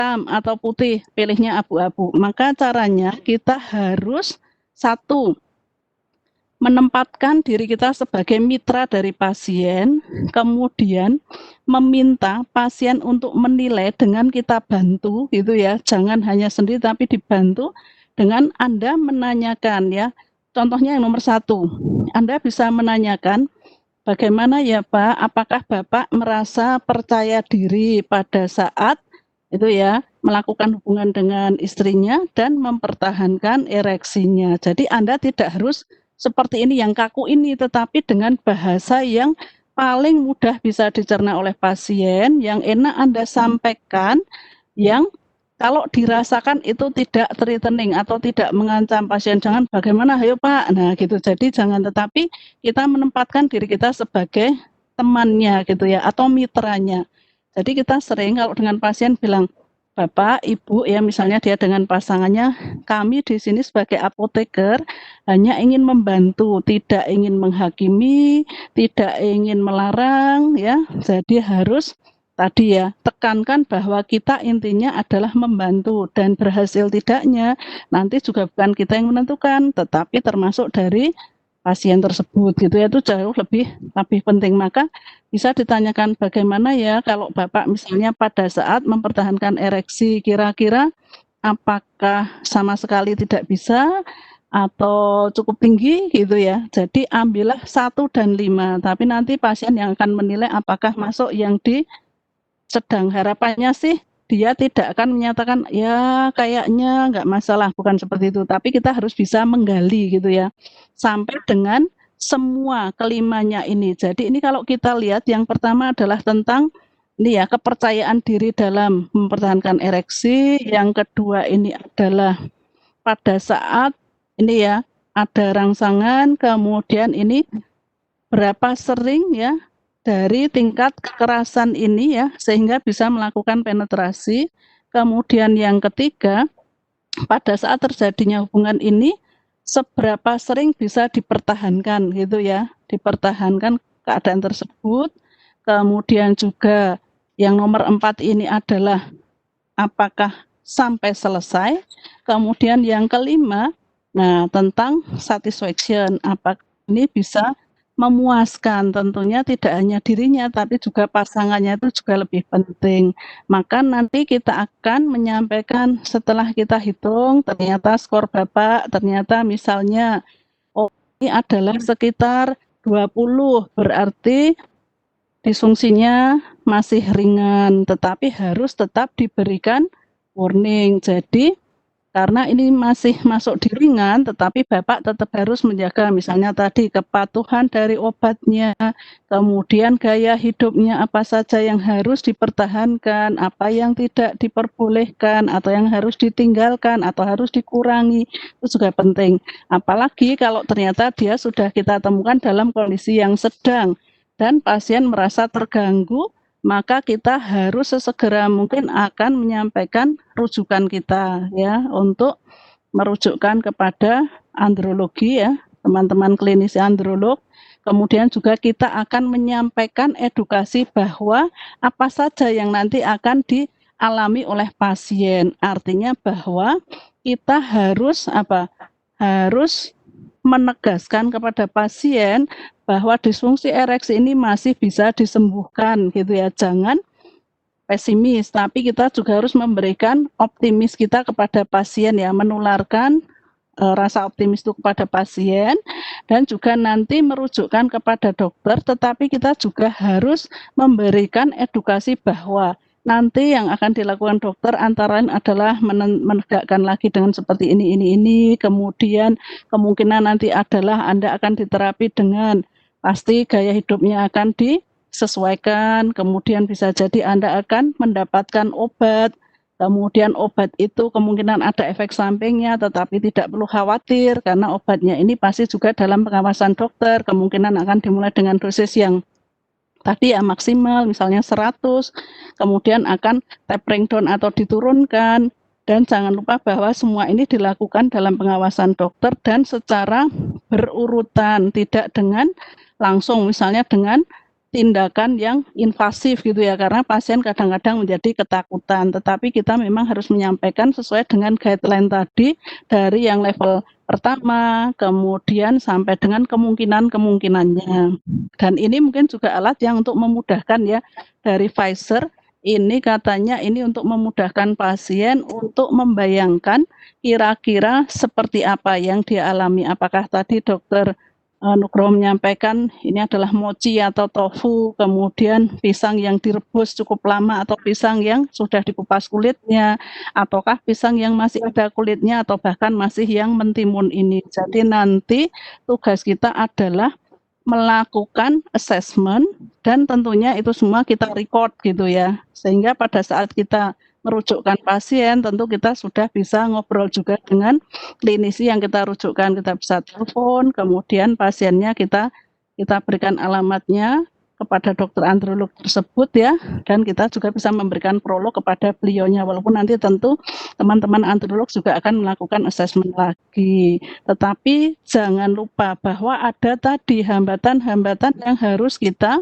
hitam atau putih, pilihnya abu-abu. Maka caranya kita harus satu, menempatkan diri kita sebagai mitra dari pasien, kemudian meminta pasien untuk menilai dengan kita bantu gitu ya. Jangan hanya sendiri tapi dibantu dengan Anda menanyakan ya. Contohnya yang nomor satu, Anda bisa menanyakan, bagaimana ya Pak, apakah Bapak merasa percaya diri pada saat itu ya melakukan hubungan dengan istrinya dan mempertahankan ereksinya. Jadi Anda tidak harus seperti ini yang kaku ini, tetapi dengan bahasa yang paling mudah bisa dicerna oleh pasien, yang enak Anda sampaikan, yang kalau dirasakan itu tidak threatening atau tidak mengancam pasien. Jangan bagaimana, ayo Pak. Nah gitu. Jadi jangan, tetapi kita menempatkan diri kita sebagai temannya gitu ya, atau mitranya. Jadi kita sering kalau dengan pasien bilang, Bapak, Ibu ya misalnya dia dengan pasangannya, kami di sini sebagai apoteker hanya ingin membantu, tidak ingin menghakimi, tidak ingin melarang ya. Jadi harus tadi ya, tekankan bahwa kita intinya adalah membantu dan berhasil tidaknya nanti juga bukan kita yang menentukan, tetapi termasuk dari pasien tersebut gitu ya, itu jauh lebih penting. Maka bisa ditanyakan bagaimana ya kalau Bapak misalnya pada saat mempertahankan ereksi, kira-kira apakah sama sekali tidak bisa atau cukup tinggi gitu ya. Jadi ambillah 1 dan 5, tapi nanti pasien yang akan menilai apakah masuk yang di sedang. Harapannya sih dia tidak akan menyatakan, ya kayaknya nggak masalah, bukan seperti itu. Tapi kita harus bisa menggali gitu ya, sampai dengan semua kelimanya ini. Jadi ini kalau kita lihat yang pertama adalah tentang ini ya, kepercayaan diri dalam mempertahankan ereksi. Yang kedua ini adalah pada saat ini ya, ada rangsangan, kemudian ini berapa sering ya dari tingkat kekerasan ini ya, sehingga bisa melakukan penetrasi. Kemudian yang ketiga, pada saat terjadinya hubungan ini, seberapa sering bisa dipertahankan gitu ya, dipertahankan keadaan tersebut. Kemudian juga yang nomor 4 ini adalah apakah sampai selesai. Kemudian yang kelima, nah tentang satisfaction, apakah ini bisa memuaskan, tentunya tidak hanya dirinya tapi juga pasangannya, itu juga lebih penting. Maka nanti kita akan menyampaikan setelah kita hitung ternyata skor Bapak ternyata misalnya, oh ini adalah sekitar 20, berarti disfungsinya masih ringan, tetapi harus tetap diberikan warning. Jadi karena ini masih masuk di ringan, tetapi Bapak tetap harus menjaga misalnya tadi kepatuhan dari obatnya, kemudian gaya hidupnya apa saja yang harus dipertahankan, apa yang tidak diperbolehkan, atau yang harus ditinggalkan, atau harus dikurangi, itu juga penting. Apalagi kalau ternyata dia sudah kita temukan dalam kondisi yang sedang, dan pasien merasa terganggu, maka kita harus sesegera mungkin akan menyampaikan rujukan kita ya untuk merujukkan kepada andrologi ya, teman-teman klinisi androlog. Kemudian juga kita akan menyampaikan edukasi bahwa apa saja yang nanti akan dialami oleh pasien. Artinya bahwa kita harus harus menegaskan kepada pasien bahwa disfungsi ereksi ini masih bisa disembuhkan gitu ya. Jangan pesimis, tapi kita juga harus memberikan optimis kita kepada pasien ya, menularkan rasa optimis itu kepada pasien dan juga nanti merujukkan kepada dokter, tetapi kita juga harus memberikan edukasi bahwa nanti yang akan dilakukan dokter antara lain adalah menegakkan lagi dengan seperti ini, kemudian kemungkinan nanti adalah Anda akan diterapi dengan pasti gaya hidupnya akan disesuaikan, kemudian bisa jadi Anda akan mendapatkan obat, kemudian obat itu kemungkinan ada efek sampingnya, tetapi tidak perlu khawatir karena obatnya ini pasti juga dalam pengawasan dokter, kemungkinan akan dimulai dengan dosis yang tadi ya maksimal misalnya 100, kemudian akan tapering down atau diturunkan, dan jangan lupa bahwa semua ini dilakukan dalam pengawasan dokter dan secara berurutan, tidak dengan langsung misalnya dengan tindakan yang invasif gitu ya, karena pasien kadang-kadang menjadi ketakutan. Tetapi kita memang harus menyampaikan sesuai dengan guideline tadi, dari yang level pertama, kemudian sampai dengan kemungkinan-kemungkinannya. Dan ini mungkin juga alat yang untuk memudahkan ya, dari Pfizer, ini katanya ini untuk memudahkan pasien untuk membayangkan kira-kira seperti apa yang dia alami. Apakah tadi dokter Nugroho menyampaikan ini adalah mochi atau tofu, kemudian pisang yang direbus cukup lama atau pisang yang sudah dikupas kulitnya, ataukah pisang yang masih ada kulitnya atau bahkan masih yang mentimun ini. Jadi nanti tugas kita adalah melakukan assessment dan tentunya itu semua kita record gitu ya. Sehingga pada saat kita merujukkan pasien, tentu kita sudah bisa ngobrol juga dengan klinisi yang kita rujukkan. Kita bisa telepon, kemudian pasiennya kita kita berikan alamatnya kepada dokter androlog tersebut ya, dan kita juga bisa memberikan prolog kepada beliaunya, walaupun nanti tentu teman-teman androlog juga akan melakukan assessment lagi. Tetapi jangan lupa bahwa ada tadi hambatan-hambatan yang harus kita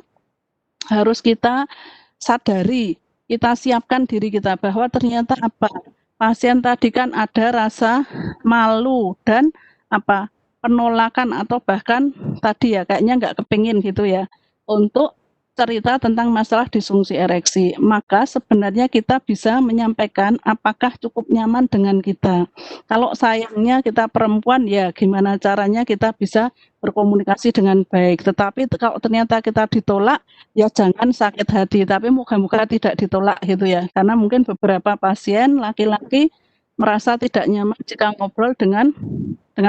sadari, kita siapkan diri kita bahwa ternyata apa, pasien tadi kan ada rasa malu dan apa, penolakan atau bahkan tadi ya kayaknya nggak kepingin gitu ya, untuk cerita tentang masalah disfungsi ereksi. Maka sebenarnya kita bisa menyampaikan apakah cukup nyaman dengan kita. Kalau sayangnya kita perempuan ya gimana caranya kita bisa berkomunikasi dengan baik. Tetapi kalau ternyata kita ditolak, ya jangan sakit hati, tapi moga-moga tidak ditolak gitu ya. Karena mungkin beberapa pasien laki-laki merasa tidak nyaman jika ngobrol dengan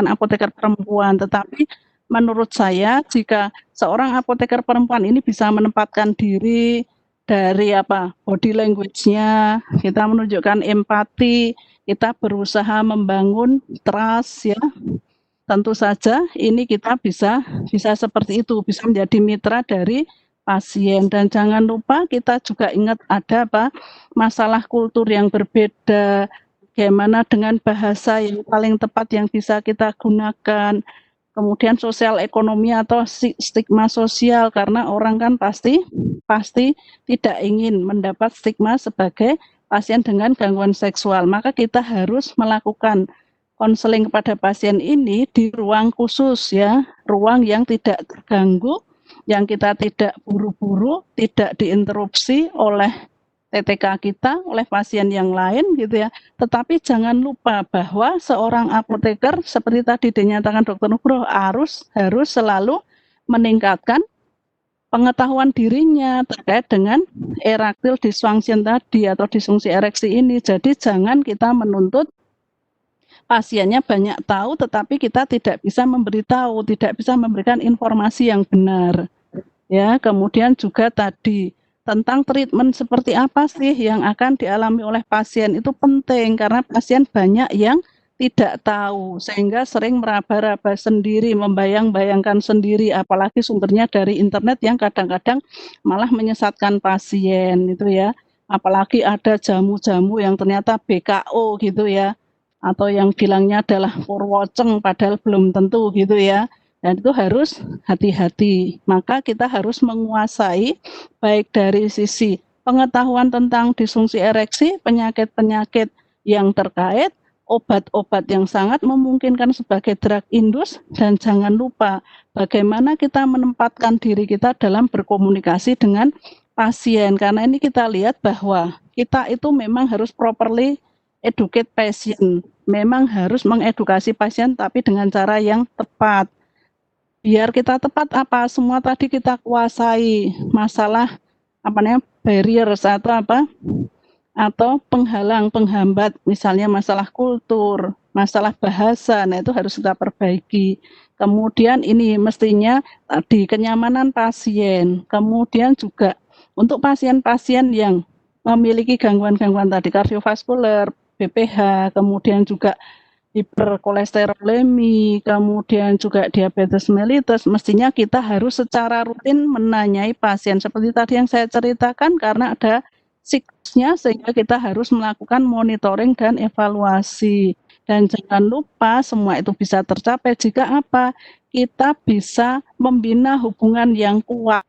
apoteker perempuan. Tetapi menurut saya jika seorang apoteker perempuan ini bisa menempatkan diri dari apa, body language-nya, kita menunjukkan empati, kita berusaha membangun trust ya, tentu saja ini kita bisa bisa seperti itu, bisa menjadi mitra dari pasien. Dan jangan lupa kita juga ingat ada apa, masalah kultur yang berbeda, bagaimana dengan bahasa yang paling tepat yang bisa kita gunakan, kemudian sosial ekonomi atau stigma sosial, karena orang kan pasti pasti tidak ingin mendapat stigma sebagai pasien dengan gangguan seksual. Maka kita harus melakukan konseling kepada pasien ini di ruang khusus ya, ruang yang tidak terganggu, yang kita tidak buru-buru, tidak diinterupsi oleh TTK kita, oleh pasien yang lain gitu ya. Tetapi jangan lupa bahwa seorang apoteker seperti tadi dinyatakan Dr. Nugroho harus selalu meningkatkan pengetahuan dirinya terkait dengan erectile dysfunction tadi atau disfungsi ereksi ini. Jadi jangan kita menuntut pasiennya banyak tahu, tetapi kita tidak bisa memberitahu, tidak bisa memberikan informasi yang benar. Ya, kemudian juga tadi tentang treatment seperti apa sih yang akan dialami oleh pasien itu penting karena pasien banyak yang tidak tahu sehingga sering meraba-raba sendiri, membayang-bayangkan sendiri, apalagi sumbernya dari internet yang kadang-kadang malah menyesatkan pasien itu ya. Apalagi ada jamu-jamu yang ternyata BKO gitu ya, atau yang bilangnya adalah purwoceng padahal belum tentu gitu ya. Dan itu harus hati-hati. Maka kita harus menguasai baik dari sisi pengetahuan tentang disfungsi ereksi, penyakit-penyakit yang terkait, obat-obat yang sangat memungkinkan sebagai drug induce, dan jangan lupa bagaimana kita menempatkan diri kita dalam berkomunikasi dengan pasien. Karena ini kita lihat bahwa kita itu memang harus properly educate patient. Memang harus mengedukasi pasien tapi dengan cara yang tepat. Biar kita tepat apa, semua tadi kita kuasai. Masalah apa namanya, barriers atau apa, atau penghalang, penghambat, misalnya masalah kultur, masalah bahasa, nah itu harus kita perbaiki. Kemudian ini mestinya tadi kenyamanan pasien, kemudian juga untuk pasien-pasien yang memiliki gangguan-gangguan tadi kardiovaskuler, BPH, kemudian juga hiperkolesterolemi, kemudian juga diabetes mellitus, mestinya kita harus secara rutin menanyai pasien seperti tadi yang saya ceritakan, karena ada siklusnya sehingga kita harus melakukan monitoring dan evaluasi. Dan jangan lupa semua itu bisa tercapai jika apa? Kita bisa membina hubungan yang kuat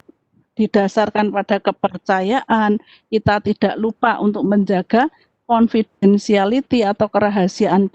didasarkan pada kepercayaan, kita tidak lupa untuk menjaga confidentiality atau kerahasiaan